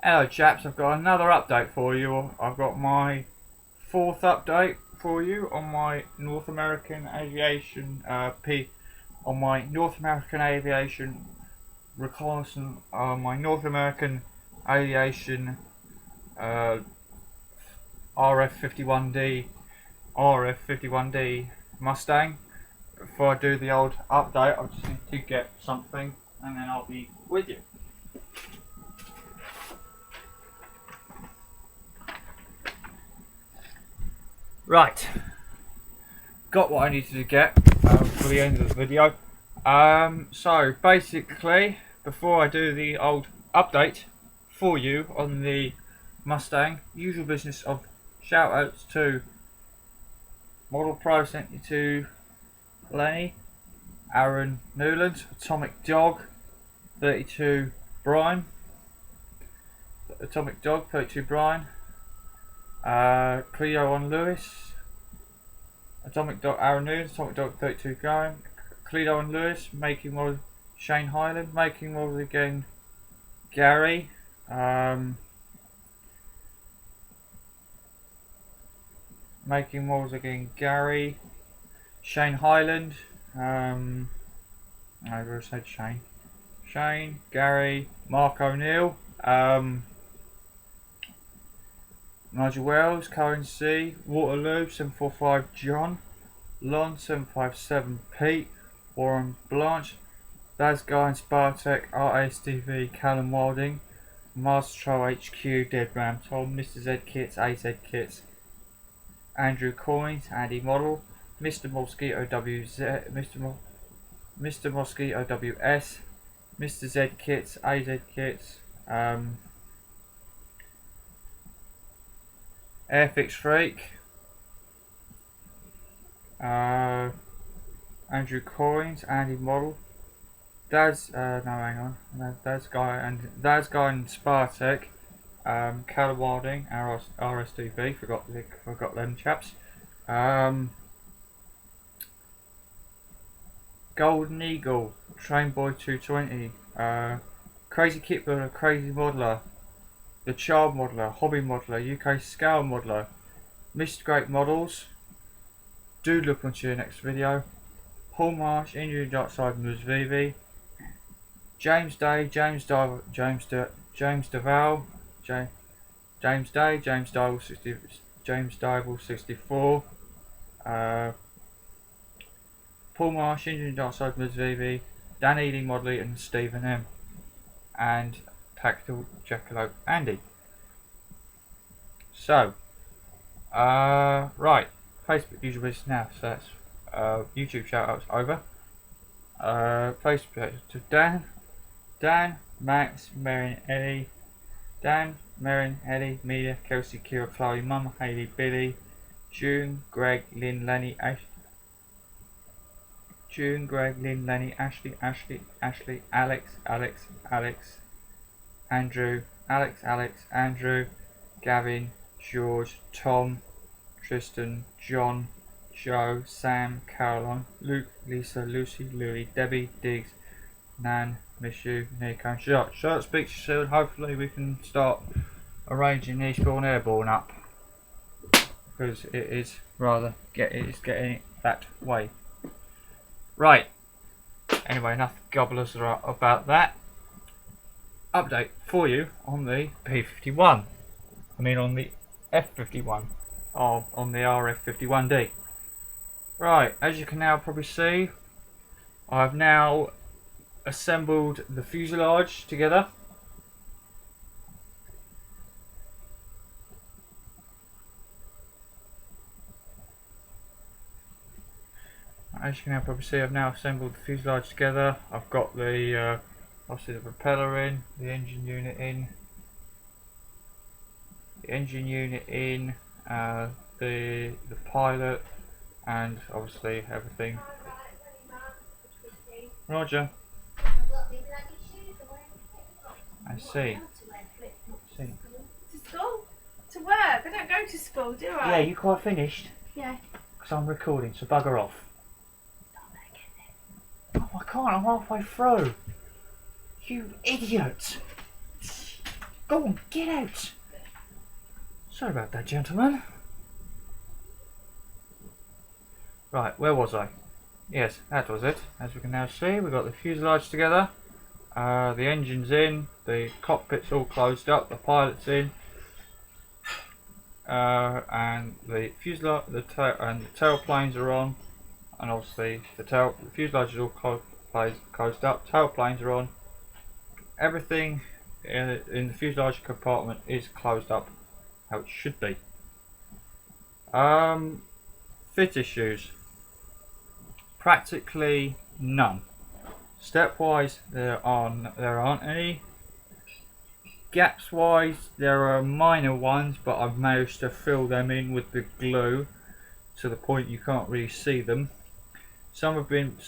Hello chaps, I've got another update for you. I've got my fourth update for you on my North American Aviation reconnaissance, my North American Aviation rf-51d Mustang. Before I do the old update, I just need to get something and then I'll be with you. Right, got what I needed to get for the end of the video. So basically, before I do the old update for you on the Mustang, usual business of shout outs to Model Pro 72 Lenny, Aaron Newland, Atomic Dog 32 Brian, Cleo on Lewis, Atomic Dog Aaron Newland, Atomic Dog 32 going, Cleo on Lewis, Making Models Shane Highland, Making Models again Gary, Making Models again Gary, Shane Highland, I already said Shane, Gary, Mark O'Neill, Nigel Wells, Cohen C, Waterloo 745 John, Lon 757 Pete, Warren Blanche, Daz Guy and Spartek, RASTV, Callum Wilding, Master HQ, Deadram Tom, Mr. Z Kits, AZ Kits, Andrew Coins, Andy Model, Mr. Mosquito WZ, Mr. Mosquito WS, Mr. Z Kits, AZ Kits, Airfix Freak, Andrew Coins, Andy Model, Daz Guy and Spartek, Callum Wilding, RSDV, forgot them chaps, Golden Eagle, Trainboy 220, Crazy Kit Builder, Crazy Modeler, The Child Modeler, Hobby Modeler, UK Scale Modeler, Mr. Great Models, do look onto your next video, Paul Marsh, Injury Darkside Ms. Vivi, James Day, James Dival, James Dival 64, Paul Marsh, Injury Darkside Ms. Vivi, Dan Ealing Modelly and Stephen M. and Tactical Jackalope Andy. So, right, Facebook usual business now, so that's YouTube shout outs over. Facebook to Dan, Max, Marion, Ellie, Media, Kelsey, Kira, Chloe, Mum, Hayley, Billy, June, Greg, Lynn, Lenny, Ashley, Alex, Andrew, Andrew, Gavin, George, Tom, Tristan, John, Joe, Sam, Caroline, Luke, Lisa, Lucy, Louie, Debbie, Diggs, Nan, miss you, Nico and Shot. Shot, speak to you soon. Hopefully we can start arranging Eastbourne Airborne up, because it is getting it that way. Right, anyway, enough gobblers about that. Update for you on the P51, on the F51, or on the rf-51d. Right, as you can now probably see, I've now assembled the fuselage together. As you can now probably see, I've now assembled the fuselage together. I've got the obviously the propeller in, the engine unit in, the pilot, and obviously everything. Roger. I see. To school? To work? I don't go to school, do I? Yeah, you quite finished? Yeah. Because I'm recording, so bugger off. Oh, I can't, I'm halfway through. You idiot! Go on, get out. Sorry about that, gentlemen. Right, where was I? Yes, that was it. As we can now see, we've got the fuselage together. The engine's in, the cockpit's all closed up, the pilot's in, and the fuselage, the tailplanes are on, and obviously the fuselage is all closed up, tailplanes are on. Everything in the fuselage compartment is closed up, how it should be. Fit issues, practically none. Stepwise, there aren't any. Gaps wise, there are minor ones, but I've managed to fill them in with the glue to the point you can't really see them. Some have been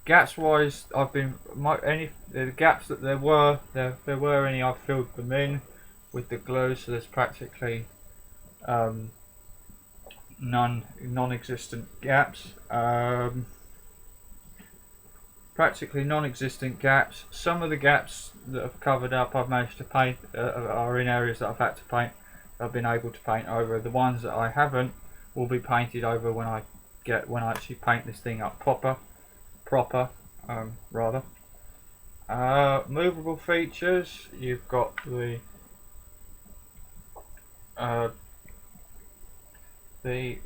gaps wise. The gaps that there were any, I filled them in with the glue, so there's practically non-existent gaps. Practically non-existent gaps. Some of the gaps that have covered up I've managed to paint are in areas that I've had to paint. I've been able to paint over. The ones that I haven't will be painted over when I actually paint this thing up proper. Movable features. You've got the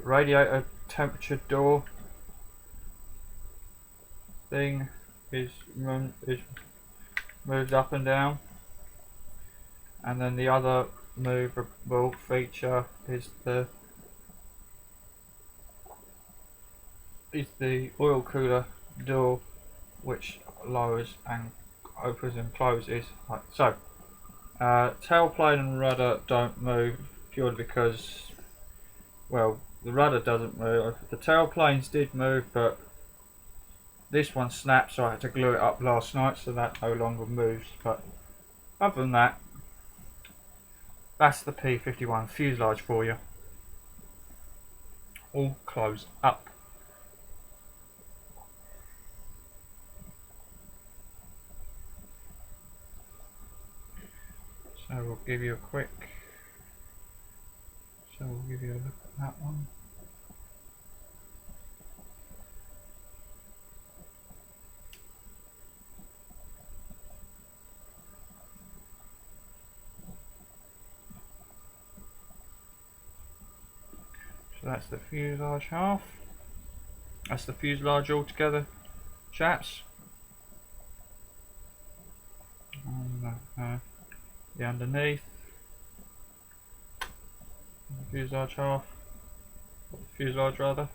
radiator temperature door thing is moved up and down, and then the other movable feature is the oil cooler door, which lowers and opens and closes like so. Tailplane and rudder don't move purely because, well, the rudder doesn't move. The tailplanes did move, but this one snapped, so I had to glue it up last night, so that no longer moves. But other than that, that's the P-51 fuselage for you. All closed up. So we'll give you a look at that one. So that's the fuselage half. That's the fuselage altogether, chaps. And the underneath, the fuselage half, the fuselage rather.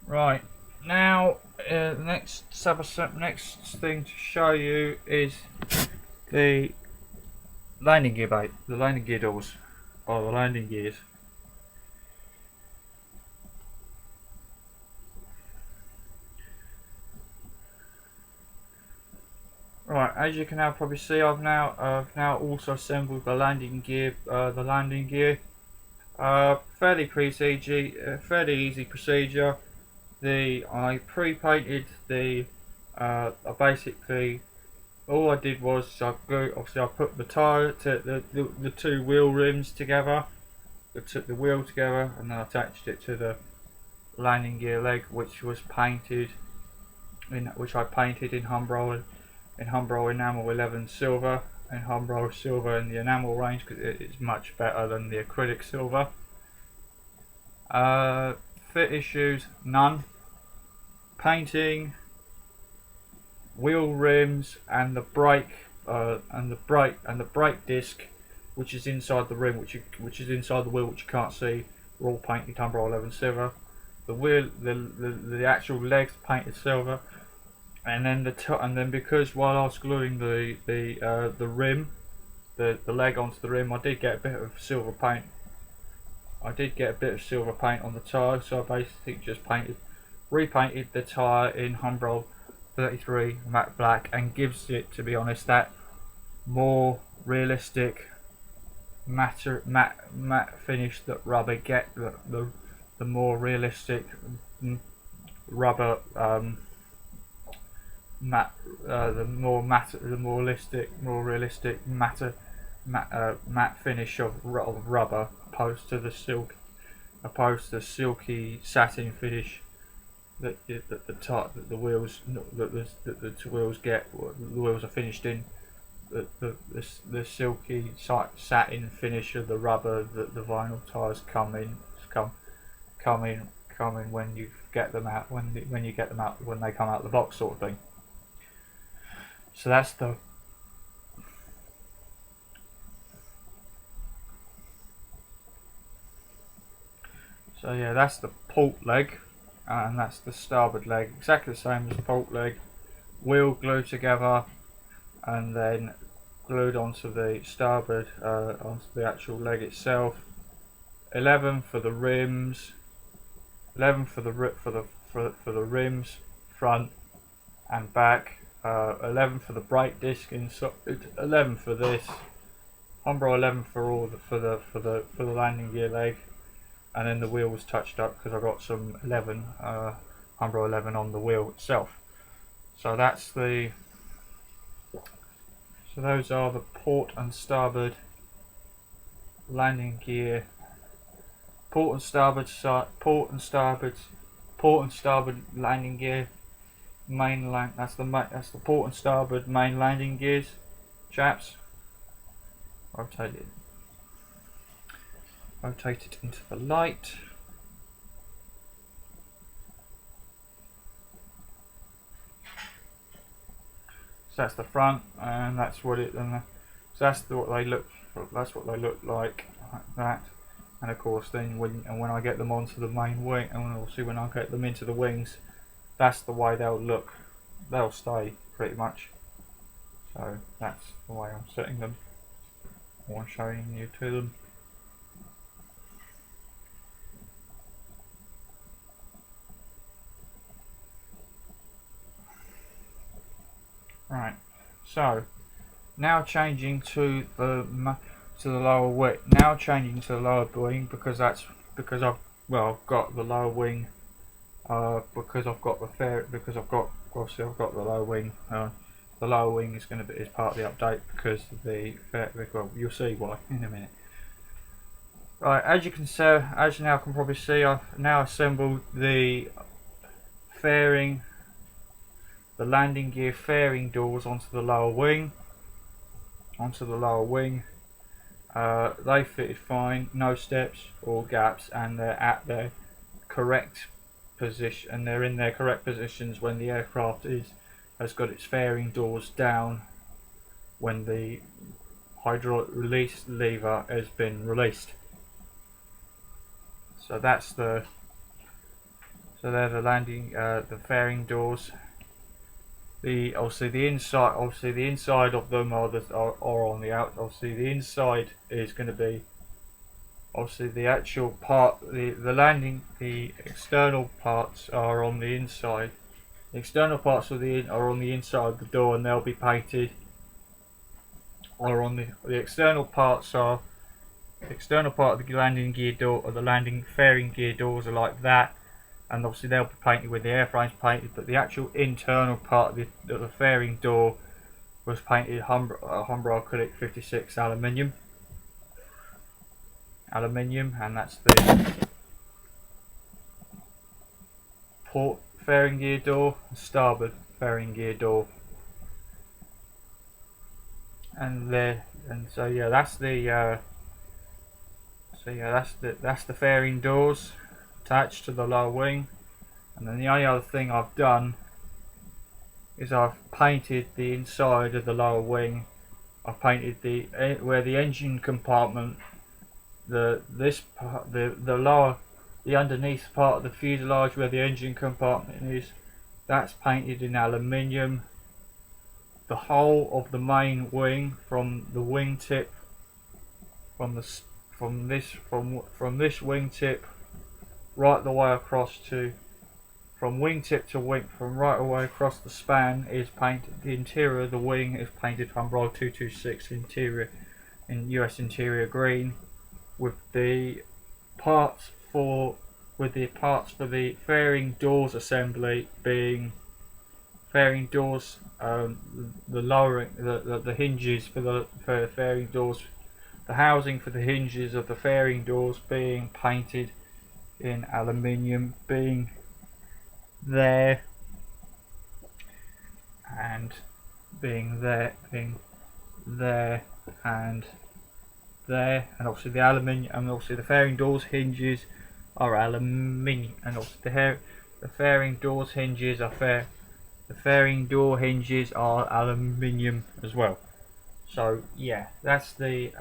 Right, now the next thing to show you is the landing gear bait, the landing gear doors, or the landing gears. Right, as you can now probably see, I've now also assembled the landing gear. Fairly easy procedure. I pre-painted the. Basically, all I did was I put the tire to the two wheel rims together. I took the wheel together and then attached it to the landing gear leg, which I painted in Humbrol enamel 11 silver, and Humbrol silver in the enamel range because it's much better than the acrylic silver. Fit issues, none. Painting, wheel rims, and the brake disc, which is inside the rim, which is inside the wheel, which you can't see, were all painted Humbrol 11 silver. The wheel, the actual legs painted silver. And then because while I was gluing the rim, the leg onto the rim, I did get a bit of silver paint. on the tyre, so I basically just repainted the tyre in Humbrol 33 matte black, and gives it, to be honest, that more realistic matte finish that rubber the more realistic rubber matte, the more realistic matte finish of rubber, opposed to the silky satin finish that the wheels get. The wheels are finished in. The silky satin finish of the rubber that the vinyl tyres come in when you get them out, when they come out of the box, sort of thing. So that's the that's the port leg, and that's the starboard leg, exactly the same as the port leg. Wheel glued together and then glued onto the starboard, onto the actual leg itself. 11 for the rims, 11 for the rims, front and back. 11 for the brake disc inside. 11 for this. Umbro 11 for all for the landing gear leg, and then the wheel was touched up because I got some 11 Umbro 11 on the wheel itself. So that's the. So those are the port and starboard landing gear. Port and starboard landing gear. That's the port and starboard main landing gears, chaps. Rotate it into the light. So that's the front, and that's what it. So that's what they look. That's what they look like that. And of course, then when I get them onto the main wing, and we'll see when I get them into the wings, that's the way they'll look. They'll stay pretty much. So that's the way I'm setting them, or I'm showing you to them. Right. So now changing to the lower wing. Now changing to the lower wing because I've got the lower wing. Because I've got the lower wing. The lower wing is part of the update because you'll see why in a minute. Right, as you now can probably see, I've now assembled the landing gear fairing doors onto the lower wing. They fitted fine, no steps or gaps, and they're at their correct position, and they're in their correct positions when the aircraft has got its fairing doors down when the hydraulic release lever has been released. So they're the fairing doors. The inside of them are on the out. Obviously the inside is going to be the actual part. The external parts are on the inside. The external parts are on the inside of the door, and they'll be painted. The external parts are. The external part of the landing gear door, or the landing fairing gear doors, are like that, and obviously they'll be painted with the airframes painted. But the actual internal part of the fairing door was painted Umbro acrylic 56 aluminium, and that's the port fairing gear door and starboard fairing gear door. That's the fairing doors attached to the lower wing. And then the only other thing I've done is I've painted the inside of the lower wing. I've painted where the engine compartment, the underneath part of the fuselage where the engine compartment is, that's painted in aluminium. The whole of the main wing, from the wingtip, from this wingtip right the way across from wingtip to wing, from right away across the span, is painted. The interior of the wing is painted Umbro 226 interior in US interior green, with the parts for the fairing doors assembly being fairing doors, the lowering the hinges for the fairing doors, the housing for the hinges of the fairing doors being painted in aluminium, being there and being there, and there, and obviously the aluminium, and obviously the fairing doors hinges are aluminium, and obviously the fairing doors hinges are the fairing door hinges are aluminium as well. So yeah, that's the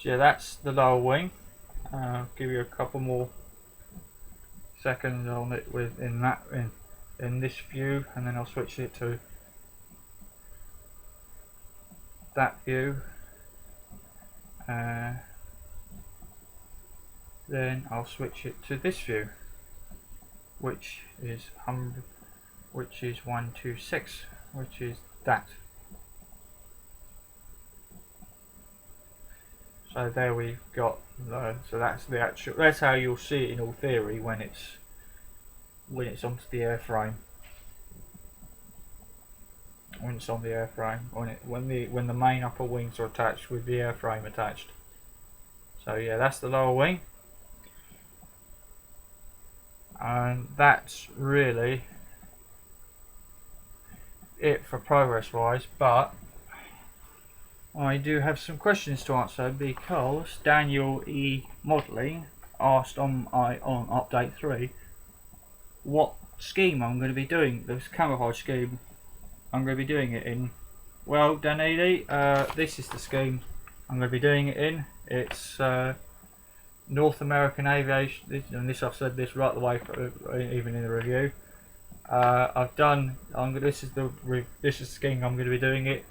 that's the lower wing. Give you a couple more seconds on it in this view, and then I'll switch it to that view. Then I'll switch it to this view, which is 126, which is that. So there we've got. So that's the actual. That's how you'll see it in all theory when it's onto the airframe. When it's on the airframe, when the main upper wings are attached with the airframe attached. So yeah, that's the lower wing, and that's really it for progress wise. But I do have some questions to answer, because Daniel E. Modelling asked on update 3 what scheme I'm going to be doing, this camouflage scheme I'm going to be doing it in. Well, n.a.a, this is the scheme I'm going to be doing it in. It's North American Aviation, and this I've said this right the way, even in the review. This is the scheme I'm going to be doing it.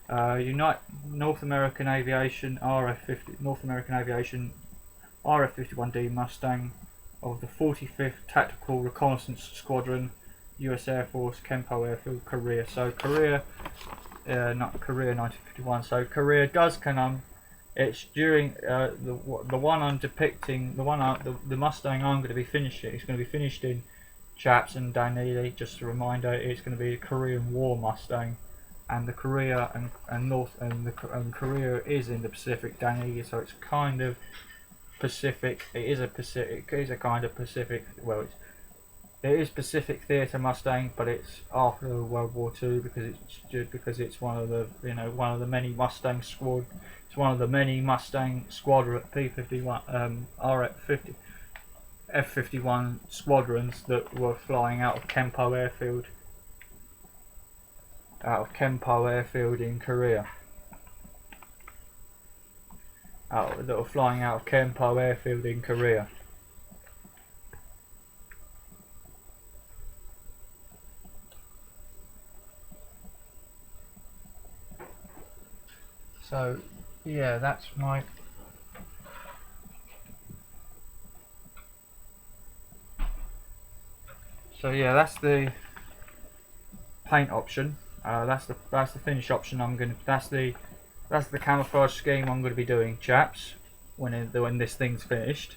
North American Aviation rf-51d Mustang of the 45th Tactical Reconnaissance Squadron, US Air Force, Kempo Airfield, Korea. So Korea, not Korea 1951. So Korea does come. It's during the one I'm depicting, the Mustang I'm going to be finishing. It's going to be finished in, chaps and n.a.a, just a reminder, it's going to be a Korean War Mustang, and the Korea and Korea is in the Pacific, n.a.a, so it's kind of Pacific. It is a kind of Pacific. Well, it is Pacific Theatre Mustang, but it's after World War II, because it's one of the many Mustang squad. It's one of the many Mustang squadron P-51 F-51 squadrons that were flying out of Kempo Airfield in Korea. That were flying out of Kempo Airfield in Korea. So yeah, that's my that's the paint option. That's the finish option. That's the camouflage scheme I'm going to be doing, chaps. When this thing's finished.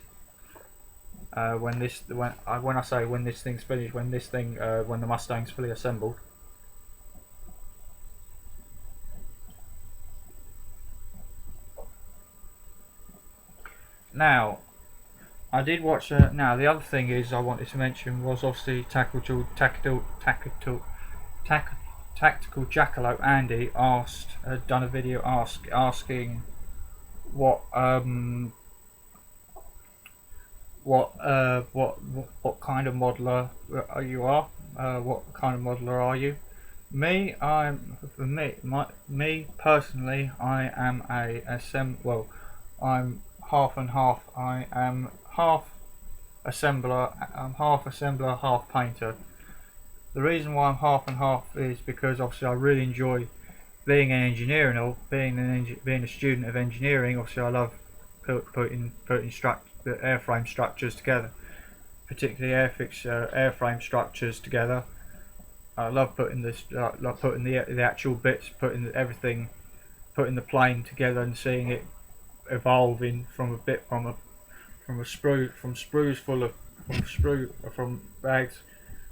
When the Mustang's fully assembled. Now, I did watch. Now, the other thing is I wanted to mention was obviously Tactical Jackalope Andy had done a video asking what kind of modeler you are. What kind of modeler are you? Me personally, I am I'm half and half. I am half assembler. I'm half assembler, half painter. The reason why I'm half and half is because obviously I really enjoy being an engineer and all, being a student of engineering. Obviously I love putting the airframe structures together, particularly Airfix airframe structures together. I love putting the actual bits, putting everything putting the plane together and seeing it evolving from sprues full of from bags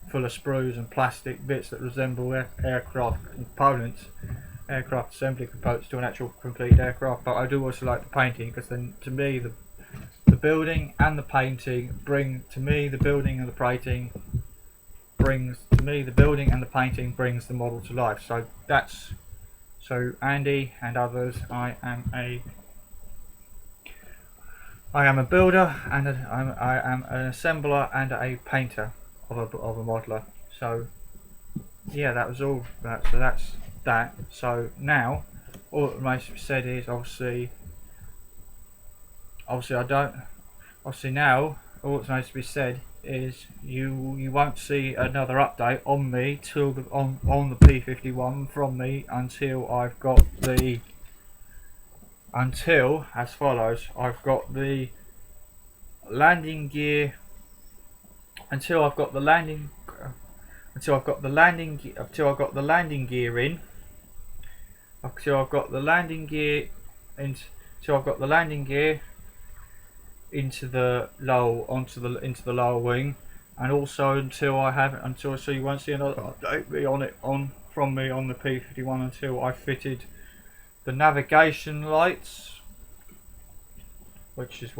full of sprues and plastic bits that resemble aircraft components, aircraft assembly components, to an actual complete aircraft. But I do also like the painting, because then to me the building and the painting bring to me the building and the painting brings to me the building and the painting brings the model to life. So that's so Andy and others. I am a builder and I am an assembler and a painter of a modeler. So yeah, that was all that. So that's that. So now all that remains to be said is obviously I don't obviously now all that remains to be said is you won't see another update on me till on the P51 from me until I've got the until as follows. I've got the landing gear until I've got the landing until I've got the landing until I've got the landing gear in until I've got the landing gear until I've got the landing gear into the lower wing, and also until so you won't see another update from me on the P51 until I fitted the navigation lights, which is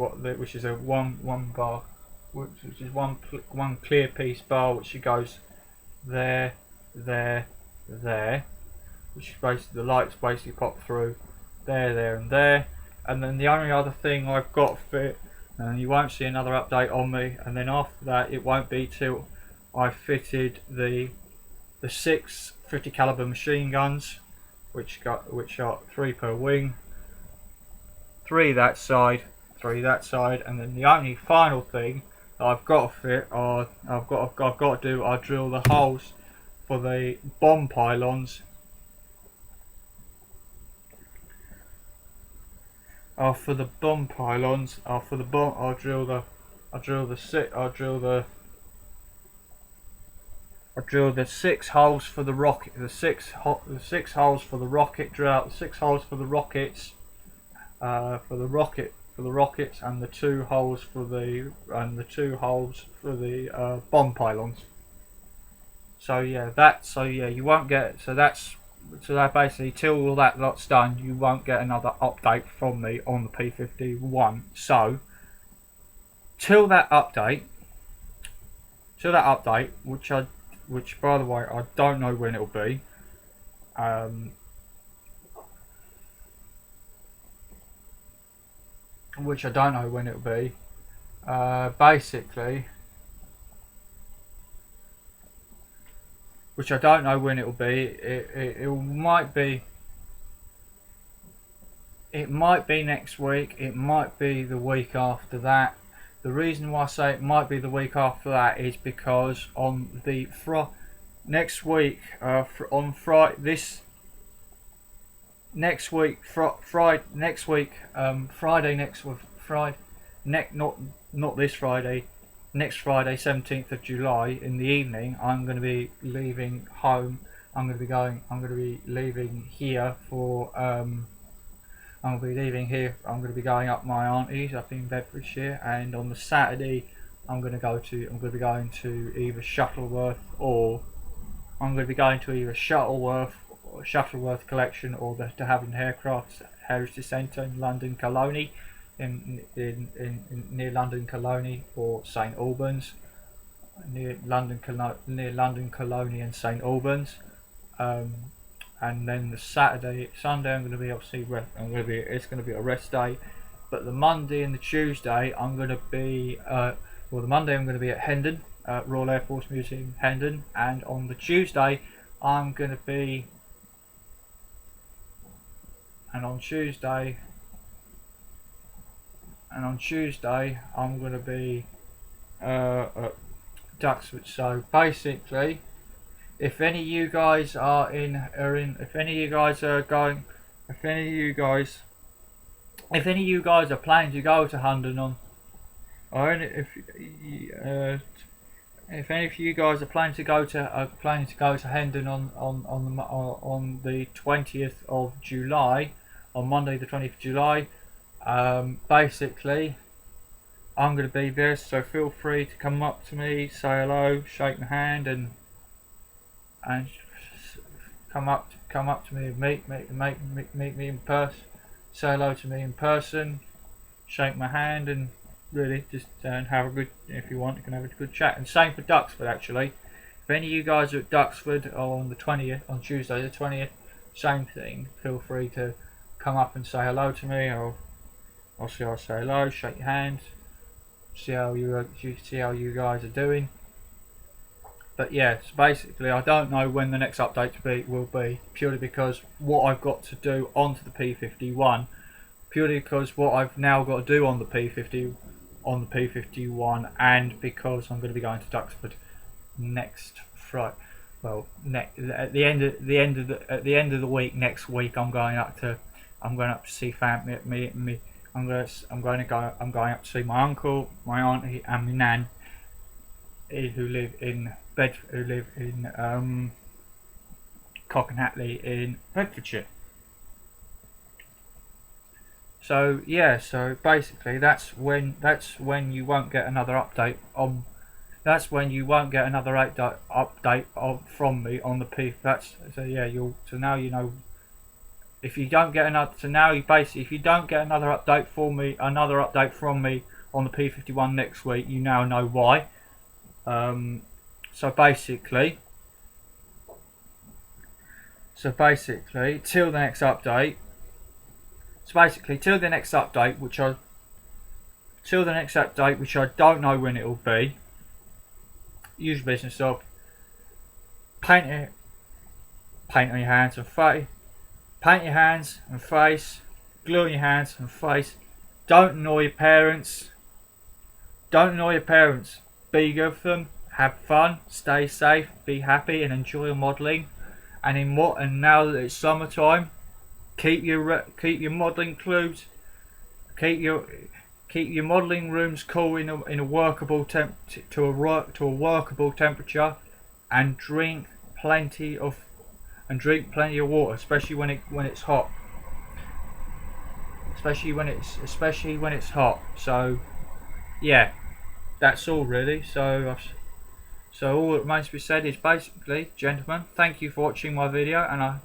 a one bar, which is one clear piece bar, which goes there, which is basically the lights basically pop through there, and there. And then the only other thing I've got fit, and you won't see another update on me, and then after that it won't be till I fitted the 6 50 caliber machine guns, which are 3 per wing, 3 that side, and then the only final thing that I've got to fit are I've got to do I drill the holes for the bomb pylons. For the bomb pylons, for the bomb, I'll drill the 6 holes for the rocket, the six holes for the rocket, drill out the 6 holes for the rockets, for the rockets, and the 2 holes for the bomb pylons. So yeah, you won't get so that basically till all that lot's done, you won't get another update from me on the P51. So till that update, which by the way I don't know when it'll be. Which I don't know when it'll be. Basically. Which I don't know when it'll be. It might be. It might be next week. It might be the week after that. The reason why I say it might be the week after that is because on the next week, on Friday, not this Friday. Next Friday, 17th of July, in the evening, I'm going to be leaving home. I'm going to be leaving here for. I'm going to be leaving here. I'm going to be going up my auntie's up in Bedfordshire, and on the Saturday, I'm going to be going to either Shuttleworth Shuttleworth Collection, or the De Havilland Aircraft Heritage Centre in London Colony. Near London Colony, or St Albans, near London Colony and St Albans, and then the Sunday I'm going to be it's going to be a rest day, but the Monday and the Tuesday I'm going to be the Monday I'm going to be at Hendon, Royal Air Force Museum Hendon, and on the Tuesday I'm going to be on Tuesday I'm going to be at Duxford. So basically, if any of you guys are planning to go to Hendon on, or if any of you guys are planning to go to Hendon on the 20th of July, on Monday the 20th of July. Basically, I'm going to be there, so feel free to come up to me, say hello, shake my hand, and come up to me and meet me in person, say hello to me in person, shake my hand, and really just have a good, if you want, you can have a good chat. And same for Duxford actually. If any of you guys are at Duxford on the 20th, on Tuesday the 20th, same thing. Feel free to come up and say hello to me, or I'll say hello, shake your hand, see how you guys are doing. But yeah, so basically I don't know when the next update will be, purely because what I've got to do onto the P51, purely because what I've now got to do on the P51, and because I'm going to be going to Duxford next Friday. Well, at the end of the week next week, I'm going up to see family. I'm going up to see my uncle, my auntie, and my nan, who live in Cockenhatley in Bedfordshire. So yeah, so basically that's when you won't get another update on. That's when you won't get another update from me on the P. So now you know. If you don't get another, if you don't get another update from me on the P51 next week, you now know why. So basically, till the next update. Which I don't know when it will be. Use business of paint on your hands and face. Paint your hands and face. Glue on your hands and face. Don't annoy your parents. Be good for them. Have fun. Stay safe. Be happy and enjoy your modelling. And now that it's summertime, keep your modelling clothes. Keep your modelling rooms cool in a workable workable temperature, and drink plenty of water, especially when it's hot. Especially when it's hot. So yeah, that's all really. So all that remains to be said is basically, gentlemen, thank you for watching my video, and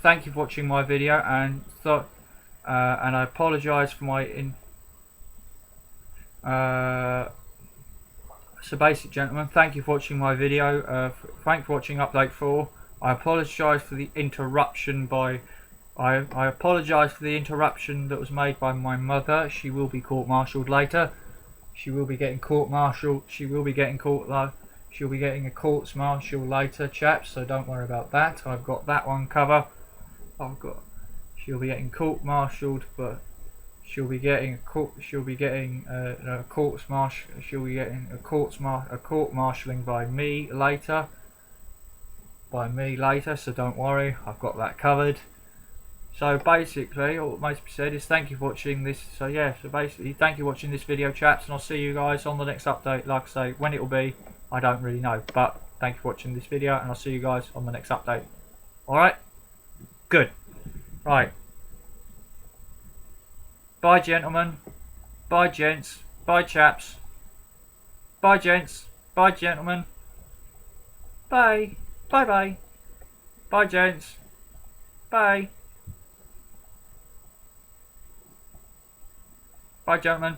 thank you for watching my video, and I apologise for my gentlemen, thank you for watching my video. Thank you for watching update 4. I apologise for the interruption I apologise for the interruption that was made by my mother. She will be court-martialed later. She will be getting court-martialed. She'll be getting a court-martial later, chaps. So don't worry about that. I've got that one covered. She'll be getting court-martialed, but she'll be getting a court-martialing by me later. So don't worry. I've got that covered. So basically, all that must be said is thank you for watching this. So yeah, thank you for watching this video, chaps, and I'll see you guys on the next update. Like I say, when it will be, I don't really know, but thank you for watching this video, and I'll see you guys on the next update. Alright? Good. Right. Bye, gentlemen. Bye, gents. Bye, chaps. Bye, gents. Bye, gentlemen. Bye. Bye-bye. Bye, gents. Bye. Bye, gentlemen.